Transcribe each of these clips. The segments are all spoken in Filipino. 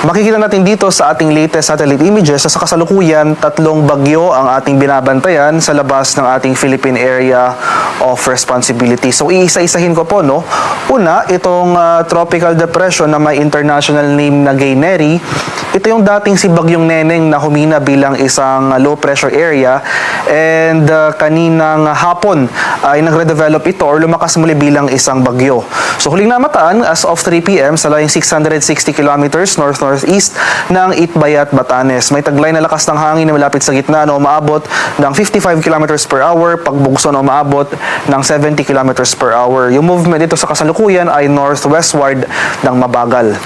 Makikita natin dito sa ating latest satellite images na sa kasalukuyan, 3 bagyo ang ating binabantayan sa labas ng ating Philippine Area of Responsibility. So iisa-isahin ko po, no? Una, itong tropical depression na may international name na Gayneri. Ito yung dating si Bagyong Neneng na humina bilang isang low pressure area, and kaninang hapon ay nagre-develop ito or lumakas muli bilang isang bagyo. So huling namataan as of 3 p.m. sa layong 660 kilometers north-northeast ng Itbayat, Batanes. May taglay na lakas ng hangin na malapit sa gitna na umaabot ng 55 kilometers per hour, pagbugso na umaabot ng 70 kilometers per hour. Yung movement dito sa kasalukuyan ay northwestward ng mabagal.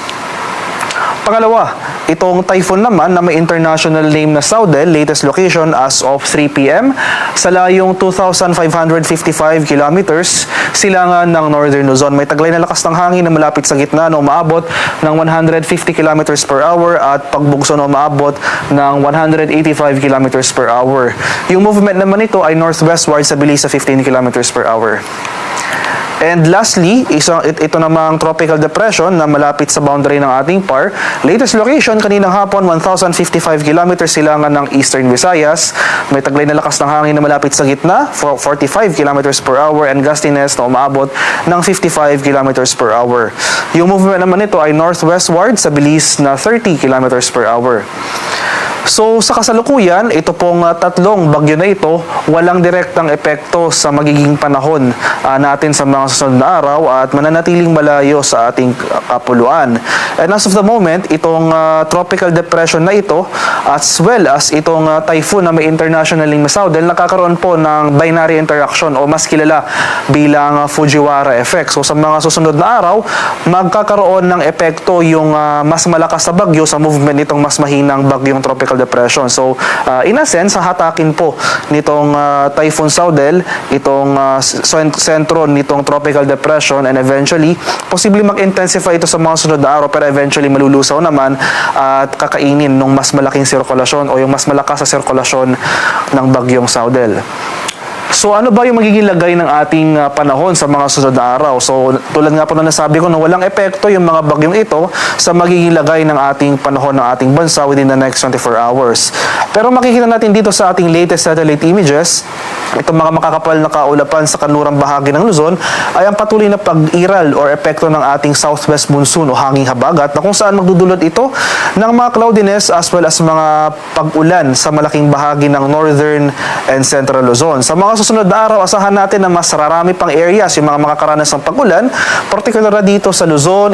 Pangalawa, itong typhoon naman na may international name na Saudel, latest location as of 3 p.m. sa layong 2,555 kilometers silangan ng Northern Luzon. May taglay na lakas ng hangin na malapit sa gitna na umaabot ng 150 kilometers per hour at pagbugso na umaabot ng 185 kilometers per hour. Yung movement naman ito ay northwestward sa bilis sa 15 kilometers per hour. And lastly, ito namang tropical depression na malapit sa boundary ng ating PAR. Latest location, kaninang hapon, 1,055 kilometers silangan ng Eastern Visayas. May taglay na lakas ng hangin na malapit sa gitna, 45 kilometers per hour, and gustiness na umaabot ng 55 kilometers per hour. Yung movement naman nito ay northwestward sa bilis na 30 kilometers per hour. So sa kasalukuyan, ito pong 3 bagyo na ito, walang direktang epekto sa magiging panahon natin sa mga susunod na araw at mananatiling malayo sa ating kapuluan. And as of the moment, itong tropical depression na ito, as well as itong typhoon na may international name na Saudel, nakakaroon po ng binary interaction o mas kilala bilang Fujiwara effect. So sa mga susunod na araw, magkakaroon ng epekto yung mas malakas na bagyo sa movement nitong mas mahinang bagyong tropical depression. So, in a sense, hatakin po nitong Typhoon Saudel, itong sentro nitong tropical depression, and eventually, posibleng mag-intensify ito sa mga sunod na araw, pero eventually malulusaw naman at kakainin ng mas malaking sirkulasyon o yung mas malakas sa sirkulasyon ng bagyong Saudel. So ano ba yung magiging lagay ng ating panahon sa mga susunod na araw? So tulad nga po na nasabi ko na walang epekto yung mga bagyong ito sa magiging lagay ng ating panahon ng ating bansa within the next 24 hours. Pero makikita natin dito sa ating latest satellite images, itong mga makakapal na kaulapan sa kanlurang bahagi ng Luzon ay ang patuloy na pag-iral or epekto ng ating southwest monsoon o hanging habagat na kung saan magdudulot ito ng mga cloudiness as well as mga pag-ulan sa malaking bahagi ng northern and central Luzon. Sa mga susunod na araw, asahan natin na mas rarami pang areas yung mga makakaranas ng pag-ulan, particular na dito sa Luzon,